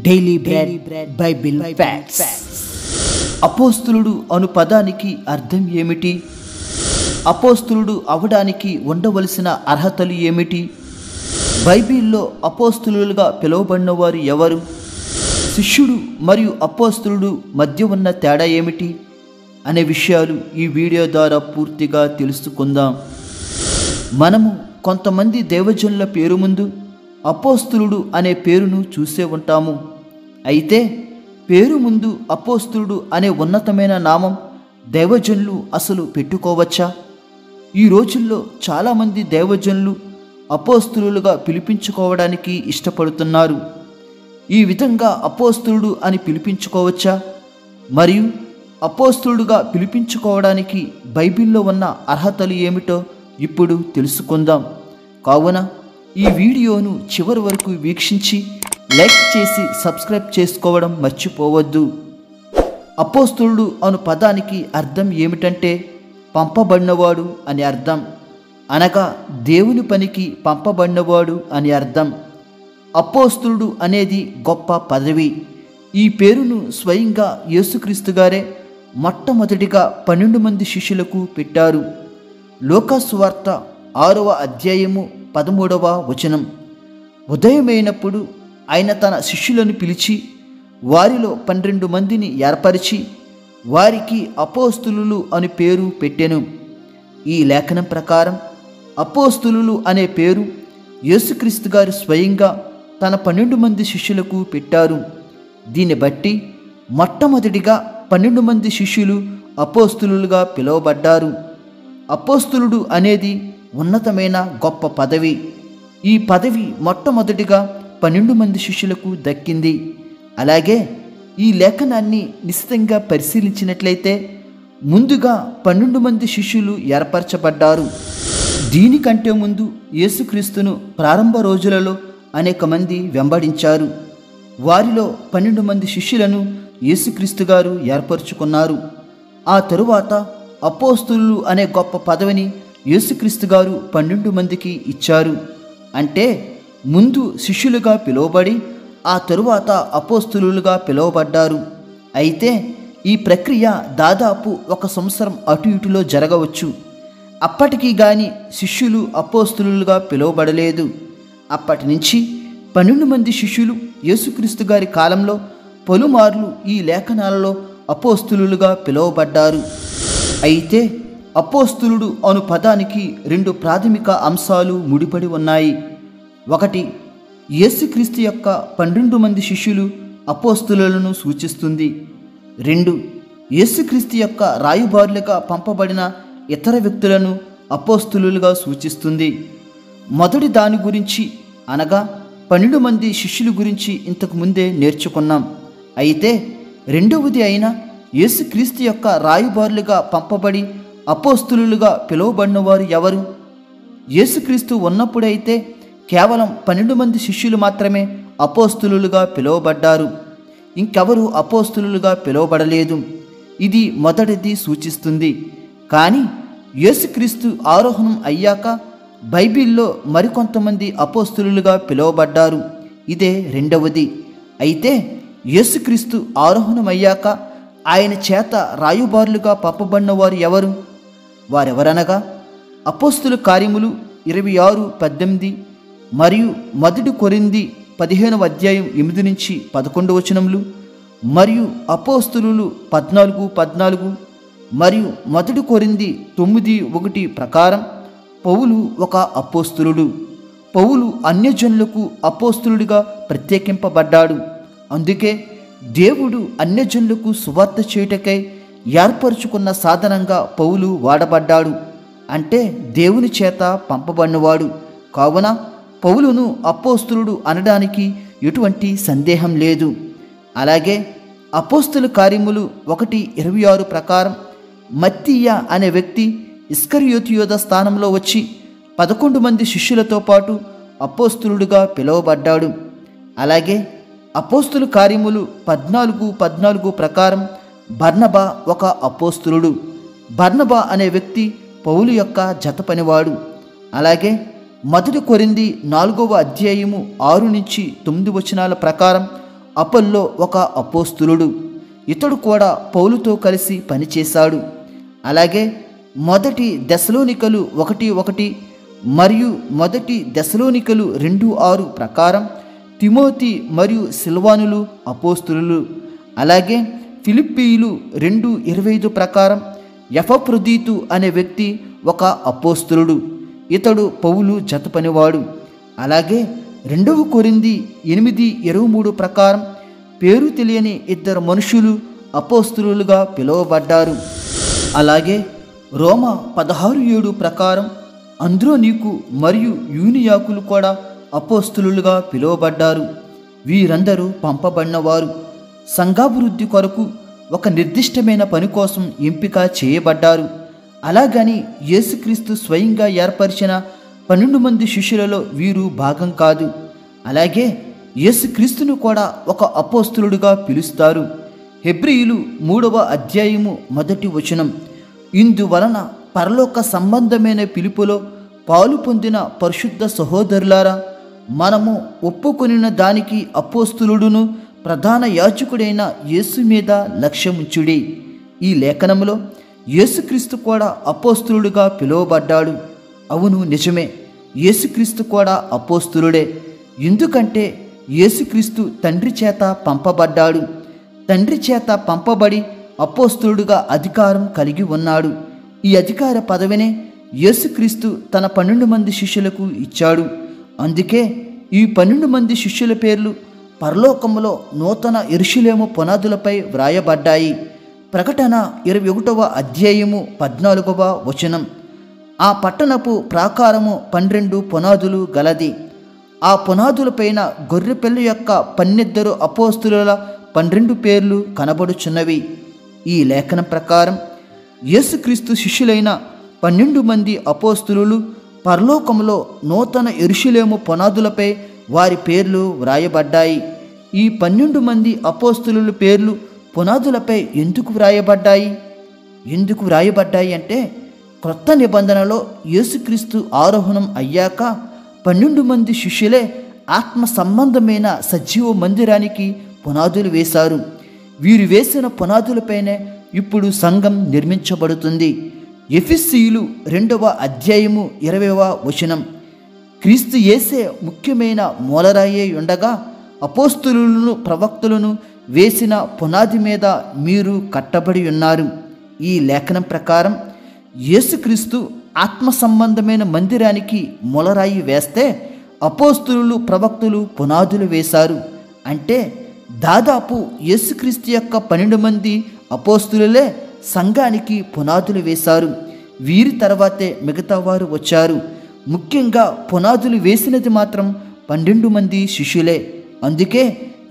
Daily bread Bible facts. అపోస్తులుడు అను పదానికి అర్థం ఏమిటి? అపోస్తులుడు అవడానికి ఉండవలసిన అర్హతలు ఏమిటి? బైబిల్లో అపోస్తులులుగా పిలువబడిన వారు ఎవరు? శిష్యుడు మరియు అపోస్తులుడు మధ్య ఉన్న తేడా ఏమిటి అనే విషయాలు ఈ వీడియో ద్వారా పూర్తిగా తెలుసుకుందాం. మనము కొంతమంది దైవజనుల పేరు ముందు అపోస్తులుడు అనే పేరును చూసే ఉంటాము. అయితే పేరు ముందు అపోస్తులుడు అనే ఉన్నతమైన నామం దైవజనులు అసలు పెట్టుకోవచ్చా? ఈ రోజుల్లో చాలామంది దైవజనులు అపోస్తులులుగా పిలిపించుకోవడానికి ఇష్టపడుతున్నారు. ఈ విధంగా అపోస్తులుడు అని పిలిపించుకోవచ్చా? మరియు అపోస్తులుడుగా పిలిపించుకోవడానికి బైబిల్లో ఉన్న అర్హతలు ఏమిటో ఇప్పుడు తెలుసుకుందాం. కావున ఈ వీడియోను చివరి వరకు వీక్షించి లైక్ చేసి సబ్స్క్రైబ్ చేసుకోవడం మర్చిపోవద్దు. అపోస్తులుడు అను పదానికి అర్థం ఏమిటంటే పంపబడినవాడు అని అర్థం, అనగా దేవుని పనికి పంపబడినవాడు అని అర్థం. అపోస్తులుడు అనేది గొప్ప పదవి. ఈ పేరును స్వయంగా యేసుక్రీస్తు గారే మొట్టమొదటిగా 12 మంది శిష్యులకు పెట్టారు. లూకాసు వార్త 6వ అధ్యాయము 13వ వచనం. ఉదయమైనప్పుడు ఆయన తన శిష్యులను పిలిచి వారిలో 12 మందిని ఏర్పరిచి వారికి అపోస్తులులు అని పేరు పెట్టెను. ఈ లేఖనం ప్రకారం అపోస్తులులు అనే పేరు యేసుక్రీస్తు గారు స్వయంగా తన 12 మంది శిష్యులకు పెట్టారు. దీన్ని బట్టి మొట్టమొదటిగా 12 మంది శిష్యులు అపోస్తులులుగా పిలువబడ్డారు. అపోస్తులుడు అనేది ఉన్నతమైన గొప్ప పదవి. ఈ పదవి మొట్టమొదటిగా 12 మంది శిష్యులకు దక్కింది. అలాగే ఈ లేఖనాన్ని నిశితంగా పరిశీలించినట్లయితే ముందుగా 12 మంది శిష్యులు ఏర్పరచబడ్డారు. దీనికంటే ముందు యేసుక్రీస్తును ప్రారంభ రోజులలో అనేక మంది వెంబడించారు. వారిలో 12 మంది శిష్యులను యేసుక్రీస్తు గారు ఏర్పరచుకున్నారు. ఆ తరువాత అపోస్తులు అనే గొప్ప పదవిని యేసుక్రీస్తు గారు 12 మందికి ఇచ్చారు. అంటే ముందు శిష్యులుగా పిలువబడి ఆ తరువాత అపోస్తులులుగా పిలువబడ్డారు. అయితే ఈ ప్రక్రియ దాదాపు 1 సంవత్సరం అటు ఇటులో జరగవచ్చు. అప్పటికి గాని శిష్యులు అపోస్తులులుగా పిలువబడలేదు. అప్పటి నుంచి 12 మంది శిష్యులు యేసుక్రీస్తు గారి కాలంలో పలుమార్లు ఈ లేఖనాలలో అపోస్తులులుగా పిలువబడ్డారు. అయితే అపోస్తులుడు అను పదానికి 2 ప్రాథమిక అంశాలు ముడిపడి ఉన్నాయి. ఒకటి, యేసుక్రీస్తు యొక్క 12 మంది శిష్యులు అపోస్తులులను సూచిస్తుంది. 2, యేసుక్రీస్తు యొక్క రాయబారులుగా పంపబడిన ఇతర వ్యక్తులను అపోస్తులులుగా సూచిస్తుంది. మొదటి దాని గురించి అనగా 12 మంది శిష్యుల గురించి ఇంతకు ముందే నేర్చుకున్నాం. అయితే రెండవది అయిన యేసుక్రీస్తు యొక్క రాయబారులుగా పంపబడి అపోస్తులులుగా పిలువబడిన వారు ఎవరు? యేసుక్రీస్తు ఉన్నప్పుడైతే కేవలం 12 మంది శిష్యులు మాత్రమే అపోస్తులులుగా పిలువబడ్డారు. ఇంకెవరు అపోస్తులులుగా పిలువబడలేదు. ఇది మొదటిది సూచిస్తుంది. కానీ యేసుక్రీస్తు ఆరోహణం అయ్యాక బైబిల్లో మరికొంతమంది అపోస్తులులుగా పిలువబడ్డారు. ఇదే రెండవది. అయితే యేసుక్రీస్తు ఆరోహణమయ్యాక ఆయన చేత రాయబారులుగా పంపబడిన వారు ఎవరు? వారెవరనగా అపోస్తుల కార్యములు 26:18 మరియు 1 కొరింథీ 15వ అధ్యాయం 8 నుంచి 11 వచనములు మరియు అపోస్తులులు 14:14 మరియు 1 కొరింథీ 9:1 ప్రకారం పౌలు ఒక అపోస్తులుడు. పౌలు అన్యజనులకు అపోస్తులుడిగా ప్రత్యేకింపబడ్డాడు. అందుకే దేవుడు అన్యజనులకు సువార్త చేయుటకై ఏర్పరచుకున్న సాధనంగా పౌలు వాడబడ్డాడు. అంటే దేవుని చేత పంపబడినవాడు. కావున పౌలును అపోస్తులుడు అనడానికి ఎటువంటి సందేహం లేదు. అలాగే అపోస్తుల కార్యములు 1:26 ప్రకారం మత్తీయ అనే వ్యక్తి ఇస్కరియోతు యోధ స్థానంలో వచ్చి 11 మంది శిష్యులతో పాటు అపోస్తులుడుగా పిలువబడ్డాడు. అలాగే అపోస్తుల కార్యములు 14:14 ప్రకారం బర్నబా ఒక అపోస్తులుడు. బర్నబా అనే వ్యక్తి పౌలు యొక్క జతపనివాడు. అలాగే 1 కొరింథీ 4వ అధ్యాయము 6 నుంచి 9 వచనాల ప్రకారం అపొల్లో ఒక అపోస్తులుడు. ఇతడు కూడా పౌలుతో కలిసి పనిచేశాడు. అలాగే మొదటి దెసలోనికలు 1:1 మరియు మొదటి దెసలోనికలు 2:6 ప్రకారం తిమోతి మరియు సిల్వానులు అపోస్తులు. అలాగే ఫిలిప్పీయులు 2:25 ప్రకారం ఎపఫ్రొదీతు అనే వ్యక్తి ఒక అపోస్తులుడు. ఇతడు పౌలు జతపనివాడు. అలాగే 2 కొరింథీ 8:23 ప్రకారం పేరు తెలియని 2 మనుషులు అపోస్తులుగా పిలువబడ్డారు. అలాగే రోమా 16:7 ప్రకారం అంద్రోనీకు మరియు యూనియాకులు కూడా అపోస్తులుగా పిలువబడ్డారు. వీరందరూ పంపబడినవారు సంఘాభివృద్ధి కొరకు ఒక నిర్దిష్టమైన పని కోసం ఎంపిక చేయబడ్డారు. అలాగని యేసుక్రీస్తు స్వయంగా ఏర్పరిచిన 12 మంది శిష్యులలో వీరు భాగం కాదు. అలాగే యేసుక్రీస్తును కూడా ఒక అపోస్తులుగా పిలుస్తారు. హెబ్రీయులు 3వ అధ్యాయము 1వ వచనం, ఇందువలన పరలోక సంబంధమైన పిలుపులో పాలు పొందిన పరిశుద్ధ సహోదరులారా, మనము ఒప్పుకొనిన దానికి అపోస్తులుడును ప్రధాన యాజకుడైన యేసు మీద లక్ష్యముంచుడి. ఈ లేఖనంలో యేసుక్రీస్తు కూడా అపోస్తులుగా పిలువబడ్డాడు. అవును, నిజమే, యేసుక్రీస్తు కూడా అపోస్తులుడే. ఎందుకంటే యేసుక్రీస్తు తండ్రి చేత పంపబడ్డాడు. తండ్రి చేత పంపబడి అపోస్తులుగా అధికారం కలిగి ఉన్నాడు. ఈ అధికార పదవినే యేసుక్రీస్తు తన 12 మంది శిష్యులకు ఇచ్చాడు. అందుకే ఈ 12 మంది శిష్యుల పేర్లు పరలోకములో నూతన యెరూషలేము పునాదులపై వ్రాయబడ్డాయి. ప్రకటన 21వ అధ్యాయము 14వ వచనం, ఆ పట్టణపు ప్రాకారము 12 పునాదులు గలది. ఆ పునాదులపైన గొర్రెపిల్ల యొక్క 12 అపోస్తులుల 12 పేర్లు కనబడుచున్నవి. ఈ లేఖనం ప్రకారం యేసుక్రీస్తు శిష్యులైన 12 మంది అపోస్తులు పరలోకంలో నూతన యెరూషలేము పునాదులపై వారి పేర్లు వ్రాయబడ్డాయి. ఈ 12 మంది అపోస్తుల పేర్లు పునాదులపై ఎందుకు వ్రాయబడ్డాయి? ఎందుకు వ్రాయబడ్డాయి అంటే, క్రొత్త నిబంధనలో యేసుక్రీస్తు ఆరోహణం అయ్యాక 12 మంది శిష్యులే ఆత్మ సంబంధమైన సజీవ మందిరానికి పునాదులు వేశారు. వీరు వేసిన పునాదులపైనే ఇప్పుడు సంఘం నిర్మించబడుతుంది. ఎఫెసీయులు 2వ అధ్యాయము 20వ వచనం, క్రీస్తు యేసే ముఖ్యమైన మూలరాయే ఉండగా అపోస్తులులను ప్రవక్తలను వేసిన పునాది మీద మీరు కట్టబడి ఉన్నారు. ఈ లేఖనం ప్రకారం యేసుక్రీస్తు ఆత్మ సంబంధమైన మందిరానికి మూలరాయి వేస్తే అపోస్తులు ప్రవక్తలు పునాదులు వేశారు. అంటే దాదాపు యేసుక్రీస్తు యొక్క 12 మంది అపోస్తులే సంఘానికి పునాదులు వేశారు. వీరి తర్వాతే మిగతా వారు వచ్చారు. ముఖ్యంగా పునాదులు వేసినది మాత్రం 12 మంది శిష్యులే. అందుకే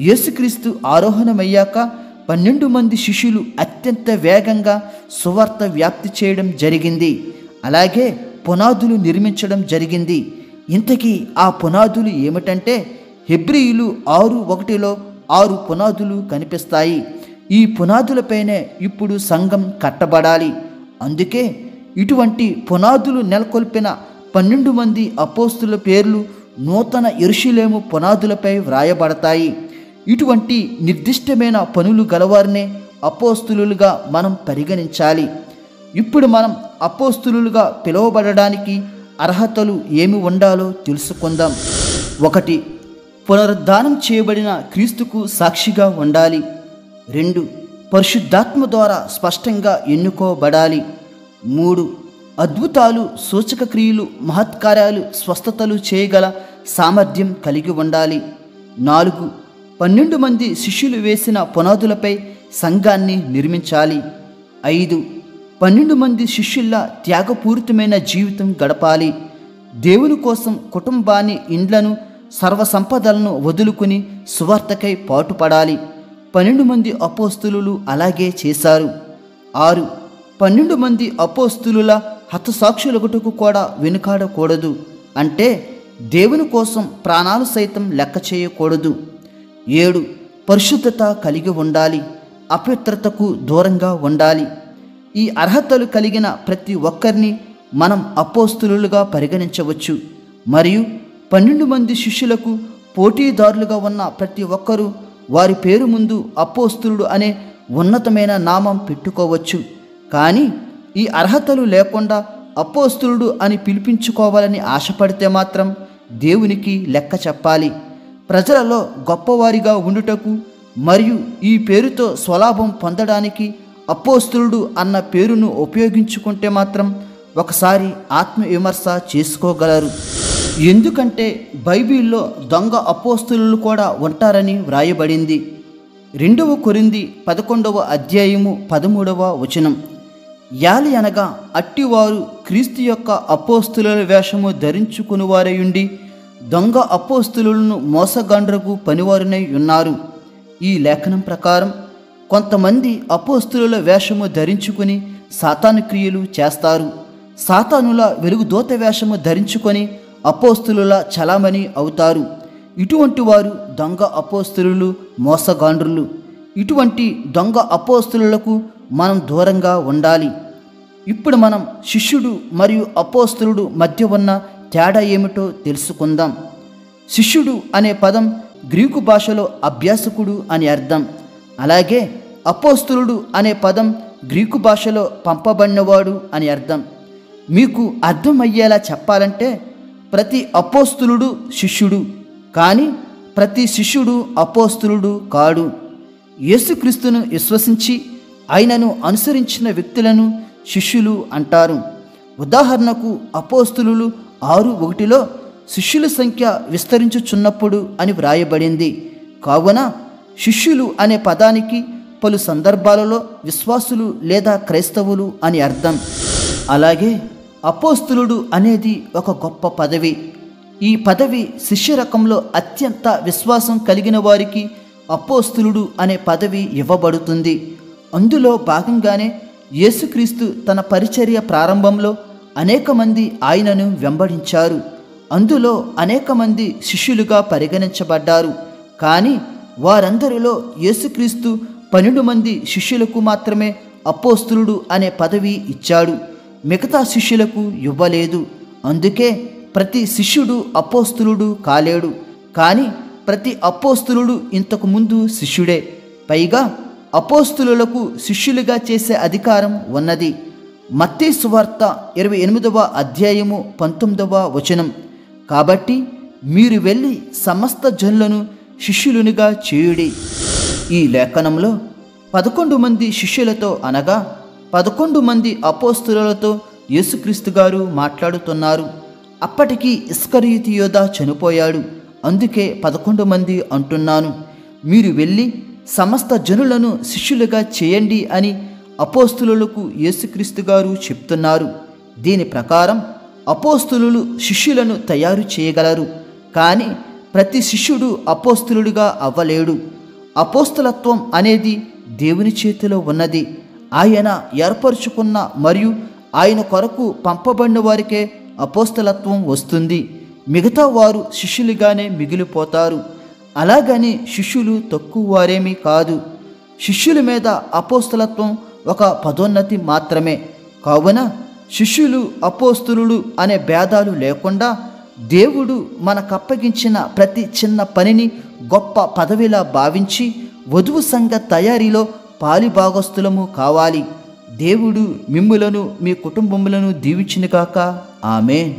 యేసుక్రీస్తు ఆరోహణమయ్యాక 12 మంది శిష్యులు అత్యంత వేగంగా సువార్త వ్యాప్తి చేయడం జరిగింది. అలాగే పునాదులు నిర్మించడం జరిగింది. ఇంతకీ ఆ పునాదులు ఏమిటంటే, హెబ్రీయులు 6:1లో 6 పునాదులు కనిపిస్తాయి. ఈ పునాదులపైనే ఇప్పుడు సంఘం కట్టబడాలి. అందుకే ఇటువంటి పునాదులు నెలకొల్పిన 12 మంది అపోస్తుల పేర్లు నూతన యెరూషలేము పునాదులపై వ్రాయబడతాయి. ఇటువంటి నిర్దిష్టమైన పనులు గలవారినే అపోస్తులుగా మనం పరిగణించాలి. ఇప్పుడు మనం అపోస్తులుగా పిలువబడడానికి అర్హతలు ఏమి ఉండాలో తెలుసుకుందాం. 1. పునరుద్ధానం చేయబడిన క్రీస్తుకు సాక్షిగా ఉండాలి. 2. పరిశుద్ధాత్మ ద్వారా స్పష్టంగా ఎన్నుకోబడాలి. 3. అద్భుతాలు, సూచక క్రియలు, మహత్కార్యాలు, స్వస్థతలు చేయగల సామర్థ్యం కలిగి ఉండాలి. 4. 12 మంది శిష్యులు వేసిన పునాదులపై సంఘాన్ని నిర్మించాలి. 5. 12 మంది శిష్యుల త్యాగపూరితమైన జీవితం గడపాలి. దేవుని కోసం కుటుంబాన్ని, ఇండ్లను, సర్వసంపదలను వదులుకుని సువార్తకై పాటుపడాలి. 12 మంది అపోస్తులు అలాగే చేశారు. 6. 12 మంది అపోస్తులుల హతసాక్షులగుటకు కూడా వెనుకాడకూడదు. అంటే దేవుని కోసం ప్రాణాలు సైతం లెక్క చేయకూడదు. 7. పరిశుద్ధత కలిగి ఉండాలి. అపవిత్రతకు దూరంగా ఉండాలి. ఈ అర్హతలు కలిగిన ప్రతి ఒక్కరిని మనం అపోస్తులుగా పరిగణించవచ్చు. మరియు 12 మంది శిష్యులకు పోటీదారులుగా ఉన్న ప్రతి ఒక్కరూ వారి పేరు ముందు అపోస్తులుడు అనే ఉన్నతమైన నామం పెట్టుకోవచ్చు. కానీ ఈ అర్హతలు లేకుండా అపోస్తులుడు అని పిలిపించుకోవాలని ఆశపడితే మాత్రం దేవునికి లెక్క చెప్పాలి. ప్రజలలో గొప్పవారిగా ఉండుటకు మరియు ఈ పేరుతో స్వలాభం పొందడానికి అపోస్తులుడు అన్న పేరును ఉపయోగించుకుంటే మాత్రం ఒకసారి ఆత్మవిమర్శ చేసుకోగలరు. ఎందుకంటే బైబిల్లో దొంగ అపోస్తులు కూడా ఉంటారని వ్రాయబడింది. 2 కొరింథీ 11వ అధ్యాయము 13వ వచనం. యాలి అనగా అట్టివారు క్రీస్తు యొక్క అపోస్తుల వేషము ధరించుకునివారయుండి దొంగ అపోస్తులను మోసగాండ్రకు పనివారునై ఉన్నారు. ఈ లేఖనం ప్రకారం కొంతమంది అపోస్తుల వేషము ధరించుకుని సాతాను క్రియలు చేస్తారు. సాతానుల వెలుగుదూత వేషము ధరించుకొని అపోస్తులుల చలామణి అవుతారు. ఇటువంటి వారు దొంగ అపోస్తులు, మోసగాండ్రులు. ఇటువంటి దొంగ అపోస్తులకు మనం దూరంగా ఉండాలి. ఇప్పుడు మనం శిష్యుడు మరియు అపోస్తులుడు మధ్య ఉన్న తేడా ఏమిటో తెలుసుకుందాం. శిష్యుడు అనే పదం గ్రీకు భాషలో అభ్యాసకుడు అని అర్థం. అలాగే అపోస్తులుడు అనే పదం గ్రీకు భాషలో పంపబడినవాడు అని అర్థం. మీకు అర్థమయ్యేలా చెప్పాలంటే ప్రతి అపోస్తులుడు శిష్యుడు, కానీ ప్రతి శిష్యుడు అపోస్తులుడు కాడు. యేసుక్రీస్తును విశ్వసించి ఆయనను అనుసరించిన వ్యక్తులను శిష్యులు అంటారు. ఉదాహరణకు అపోస్తులు 6:1 శిష్యుల సంఖ్య విస్తరించుచున్నప్పుడు అని వ్రాయబడింది. కావున శిష్యులు అనే పదానికి పలు సందర్భాలలో విశ్వాసులు లేదా క్రైస్తవులు అని అర్థం. అలాగే అపోస్తులుడు అనేది ఒక గొప్ప పదవి. ఈ పదవి శిష్య రకంలో అత్యంత విశ్వాసం కలిగిన వారికి అపోస్తులుడు అనే పదవి ఇవ్వబడుతుంది. అందులో భాగంగానే యేసుక్రీస్తు తన పరిచర్య ప్రారంభంలో అనేక మంది ఆయనను వెంబడించారు. అందులో అనేక మంది శిష్యులుగా పరిగణించబడ్డారు. కానీ వారందరిలో యేసుక్రీస్తు 12 మంది శిష్యులకు మాత్రమే అపోస్తులుడు అనే పదవి ఇచ్చాడు. మిగతా శిష్యులకు ఇవ్వలేదు. అందుకే ప్రతి శిష్యుడు అపోస్తులుడు కాలేడు. కానీ ప్రతి అపోస్తులుడు ఇంతకు ముందు శిష్యుడే. పైగా అపోస్తులులకు శిష్యులుగా చేసే అధికారం ఉన్నది. మత్తయి సువార్త 28వ అధ్యాయము 19వ వచనం. కాబట్టి మీరు వెళ్ళి సమస్త జనులను శిష్యులునిగా చేయుడి. ఈ లేఖనంలో 11 మంది శిష్యులతో అనగా 11 మంది అపోస్తులతో యేసుక్రీస్తు గారు మాట్లాడుతున్నారు. అప్పటికి ఇస్కరియోతు యోధా చనిపోయాడు. అందుకే 11 మంది అంటున్నాను. మీరు వెళ్ళి సమస్త జనులను శిష్యులుగా చేయండి అని అపోస్తులకు యేసుక్రీస్తు గారు చెప్తున్నారు. దీని ప్రకారం అపోస్తులు శిష్యులను తయారు చేయగలరు, కానీ ప్రతి శిష్యుడు అపోస్తులుడిగా అవ్వలేడు. అపోస్తలత్వం అనేది దేవుని చేతిలో ఉన్నది. ఆయన ఏర్పరచుకున్న మరియు ఆయన కొరకు పంపబడిన వారికే అపోస్తలత్వం వస్తుంది. మిగతా వారు శిష్యులుగానే మిగిలిపోతారు. అలాగని శిష్యులు తక్కువ వారేమీ కాదు. శిష్యుల మీద అపోస్తలత్వం ఒక పదోన్నతి మాత్రమే. కావున శిష్యులు అపోస్తులు అనే భేదాలు లేకుండా దేవుడు మనకప్పగించిన ప్రతి చిన్న పనిని గొప్ప పదవిలా భావించి వధువు సంఘ తయారీలో పాలిభాగస్తులము కావాలి. దేవుడు మిమ్ములను మీ కుటుంబములను దీవించునుగాక. ఆమేన్.